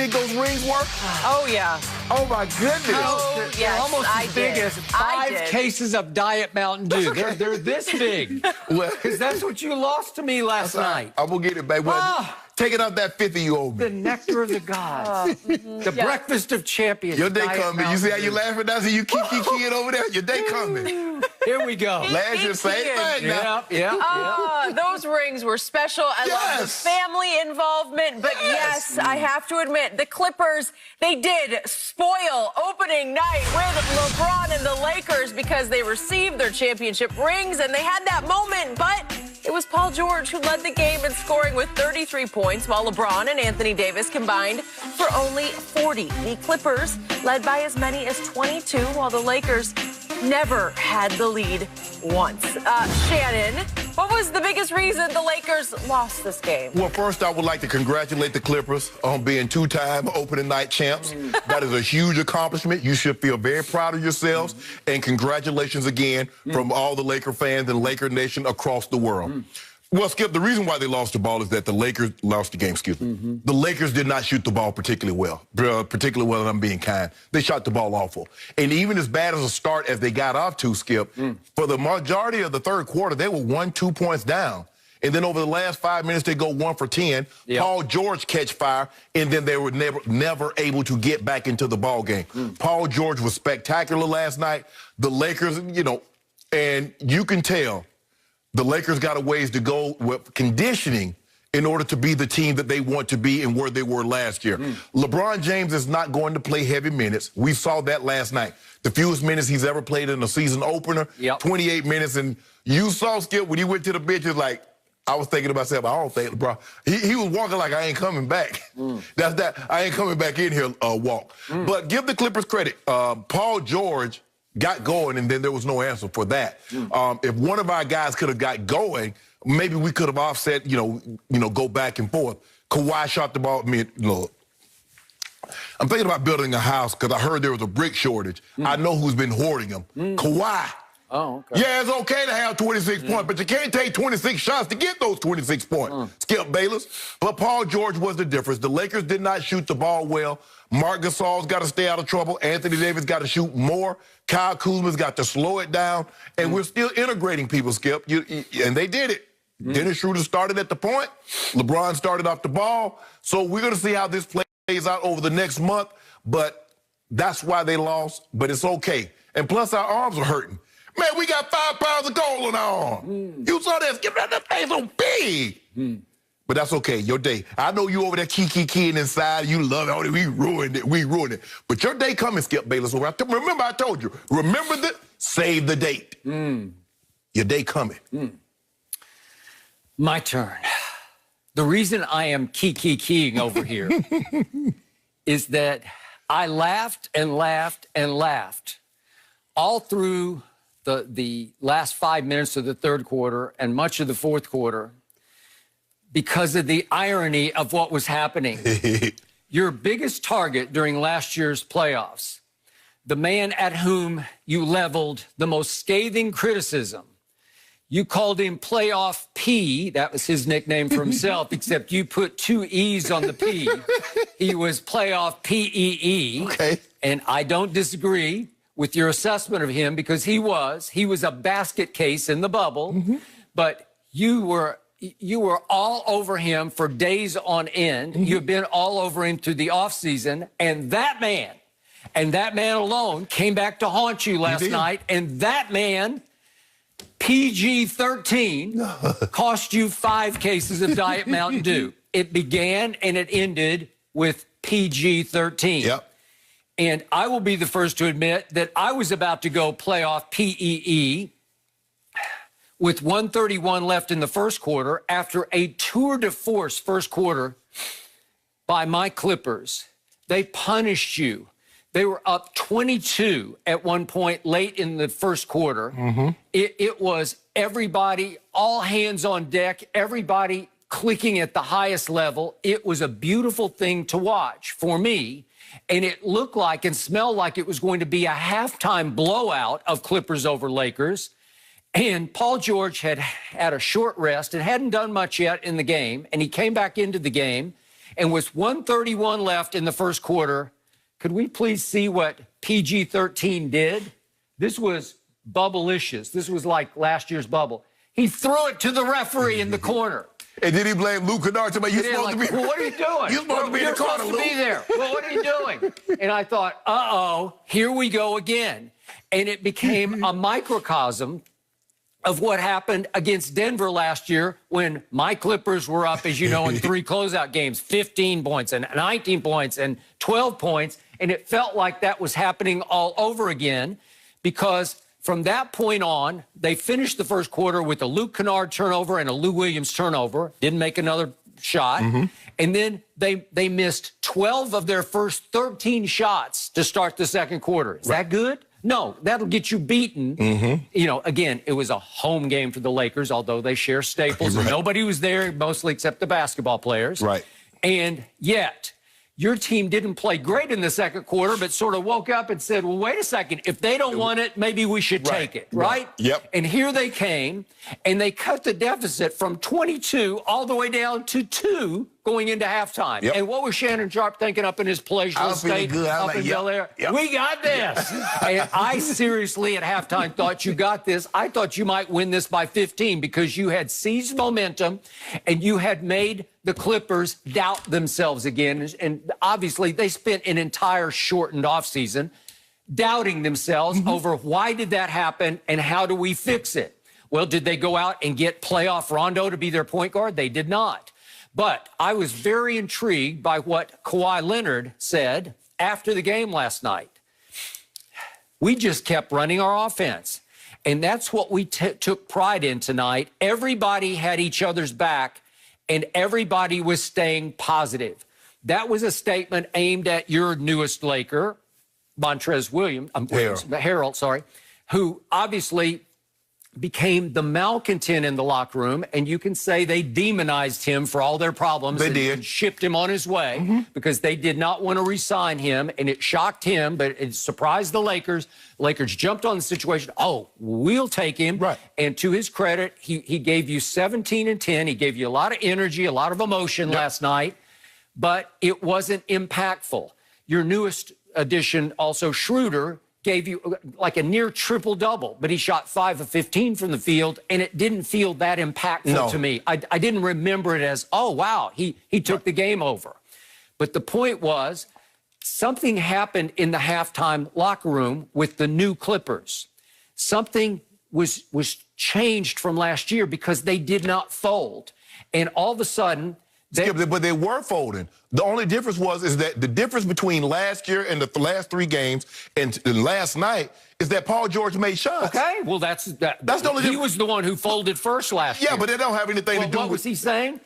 big those rings were? Oh, yeah. Oh, my goodness. Oh, They're yes, almost I as big did. as 5 cases of Diet Mountain Dew. They're this big. Well, Because that's what you lost to me last night. I'm going to get it back. Well, take it off that 50 you owe me. The nectar of the gods. The breakfast of champions. Your day Diet coming. You see how you Mountain laughing now? See you kicking over there? Your day coming. Dew. Here we go. Last year, same thing now. Those rings were special. I love the family involvement. But yes, I have to admit, the Clippers, they did spoil opening night with LeBron and the Lakers because they received their championship rings and they had that moment. But it was Paul George who led the game in scoring with 33 points, while LeBron and Anthony Davis combined for only 40. The Clippers led by as many as 22, while the Lakers never had the lead once. Shannon, what was the biggest reason the Lakers lost this game? Well, first, I would like to congratulate the Clippers on being 2-time opening night champs. That is a huge accomplishment. You should feel very proud of yourselves. And congratulations again from all the Laker fans and Laker Nation across the world. Well, Skip, the reason why they lost the ball is that the Lakers lost the game, The Lakers did not shoot the ball particularly well, and I'm being kind. They shot the ball awful. And even as bad as a start as they got off to, Skip, for the majority of the third quarter, they were 1-2 points down. And then over the last 5 minutes, they go 1 for 10. Paul George catch fire, and then they were never able to get back into the ball game. Paul George was spectacular last night. The Lakers, and you can tell the Lakers got a ways to go with conditioning in order to be the team that they want to be and where they were last year. LeBron James is not going to play heavy minutes. We saw that last night. The fewest minutes he's ever played in a season opener, 28 minutes. And you saw, Skip, when he went to the bench, it's like, I was thinking to myself, I don't think LeBron, he was walking like, I ain't coming back. That's that, I ain't coming back in here walk. But give the Clippers credit. Paul George got going, and then there was no answer for that. If one of our guys could have got going, maybe we could have offset, go back and forth. Kawhi shot the ball. Look, I'm thinking about building a house because I heard there was a brick shortage. I know who's been hoarding them. Kawhi. Oh, okay. Yeah, it's okay to have 26 points, but you can't take 26 shots to get those 26 points. Skip Bayless. But Paul George was the difference. The Lakers did not shoot the ball well. Marc Gasol's got to stay out of trouble. Anthony Davis got to shoot more. Kyle Kuzma's got to slow it down. And we're still integrating people, Skip. And they did it. Dennis Schroeder started at the point. LeBron started off the ball. So we're going to see how this plays out over the next month. But that's why they lost. But it's okay. And plus, our arms are hurting. Man, we got 5 pounds of gold on our arm. You saw that? Skip, that thing so big. But that's okay, your day. I know you over there keying inside. You love it. Oh, we ruined it. But your day coming, Skip Bayless. Remember I told you, save the date. Your day coming. My turn. The reason I am keying over here is that I laughed and laughed and laughed all through the last 5 minutes of the third quarter and much of the fourth quarter, because of the irony of what was happening. Your biggest target during last year's playoffs, the man at whom you leveled the most scathing criticism, you called him Playoff P. That was his nickname for himself, except you put 2 E's on the P. He was Playoff P-E-E. Okay. And I don't disagree with your assessment of him, because he was a basket case in the bubble, but you were all over him for days on end. You've been all over him through the offseason, and that man alone came back to haunt you last night, and that man, PG-13, cost you 5 cases of Diet Mountain Dew. It began and it ended with PG-13. Yep. And I will be the first to admit that I was about to go playoff PEE with 1:31 left in the first quarter after a tour de force first quarter by my Clippers. They punished you. They were up 22 at one point late in the first quarter. It was everybody, all hands on deck, everybody clicking at the highest level. It was a beautiful thing to watch for me. And it looked like and smelled like it was going to be a halftime blowout of Clippers over Lakers. And Paul George had had a short rest and hadn't done much yet in the game. And he came back into the game. And with 1:31 left in the first quarter, could we please see what PG-13 did? This was bubblicious. This was like last year's bubble. He threw it to the referee in the corner. And then he blamed Luke Kennard. You're supposed to be. Well, what are you doing? You're supposed to be in the corner, Luke. Be there. Well, what are you doing? And I thought, uh-oh, here we go again. And it became a microcosm of what happened against Denver last year when my Clippers were up, as you know, in 3 closeout games, 15 points and 19 points and 12 points. And it felt like that was happening all over again because from that point on, they finished the first quarter with a Luke Kennard turnover and a Lou Williams turnover. Didn't make another shot. And then they missed 12 of their first 13 shots to start the second quarter. Is that good? No, that'll get you beaten. You know, again, it was a home game for the Lakers, although they share staples. And nobody was there, mostly except the basketball players. And yet, your team didn't play great in the second quarter, but sort of woke up and said, well, wait a second. If they don't want it, maybe we should take it, right? Yep. And here they came, and they cut the deficit from 22 all the way down to 2 going into halftime. And what was Shannon Sharp thinking up in his palatial estate up in Bel Air? We got this. And I seriously, at halftime, thought you got this. I thought you might win this by 15 because you had seized momentum and you had made the Clippers doubt themselves again. And obviously, they spent an entire shortened offseason doubting themselves over why did that happen and how do we fix it? Well, did they go out and get playoff Rondo to be their point guard? They did not. But I was very intrigued by what Kawhi Leonard said after the game last night. We just kept running our offense. And that's what we took pride in tonight. Everybody had each other's back, and everybody was staying positive. That was a statement aimed at your newest Laker, Harrell, who obviously became the malcontent in the locker room, and you can say they demonized him for all their problems. They did. And shipped him on his way because they did not want to re-sign him, and it shocked him, but it surprised the Lakers. Lakers jumped on the situation. Oh, we'll take him. And to his credit, he gave you 17 and 10. He gave you a lot of energy, a lot of emotion last night, but it wasn't impactful. Your newest addition, also Schroeder, gave you like a near triple-double, but he shot 5 of 15 from the field, and it didn't feel that impactful to me. I didn't remember it as, oh, wow, he took the game over. But the point was, something happened in the halftime locker room with the new Clippers. Something was changed from last year because they did not fold. And all of a sudden, but they were folding. The only difference is that the difference between last year and the last 3 games and last night is that Paul George made shots. Okay, well, that's the only difference. He was the one who folded first last year. Yeah, but they don't have anything to do with... What was he saying?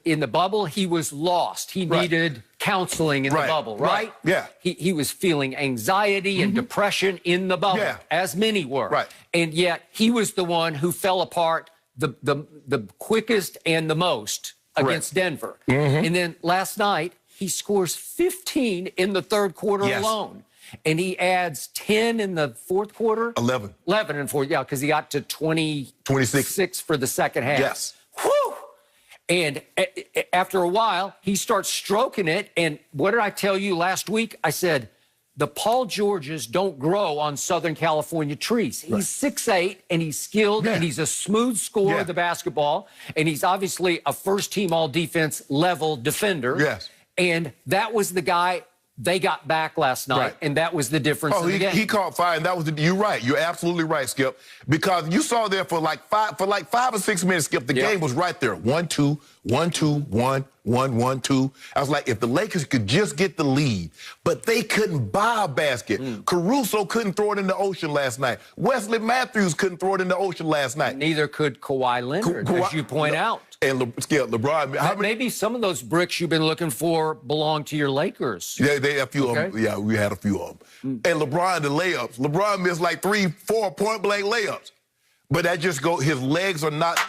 In the bubble, he was lost. He needed counseling in the bubble, right? Yeah. He was feeling anxiety and depression in the bubble, as many were. And yet, he was the one who fell apart the quickest and the most against Denver. And then last night, he scores 15 in the third quarter alone. And he adds 10 in the fourth quarter. 11 in fourth, because he got to 26 for the second half. Whew! And after a while, he starts stroking it. And what did I tell you last week? I said, the Paul Georges don't grow on Southern California trees. He's 6'8", and he's skilled, and he's a smooth scorer of the basketball, and he's obviously a first-team all-defense level defender. And that was the guy they got back last night, and that was the difference in the game. He caught fire, and that was you're right. You're absolutely right, Skip. Because you saw there for like 5 or 6 minutes, Skip, the game was right there. 1-2, 1-2, 1, 1-1-2. I was like, if the Lakers could just get the lead, but they couldn't buy a basket. Caruso couldn't throw it in the ocean last night. Wesley Matthews couldn't throw it in the ocean last night. Neither could Kawhi Leonard, as you point out. And Skip, LeBron. Maybe some of those bricks you've been looking for belong to your Lakers. Yeah, they had a few of them. Yeah, we had a few of them. And LeBron, the layups. LeBron missed like 3-4 point-blank layups. But that just his legs are not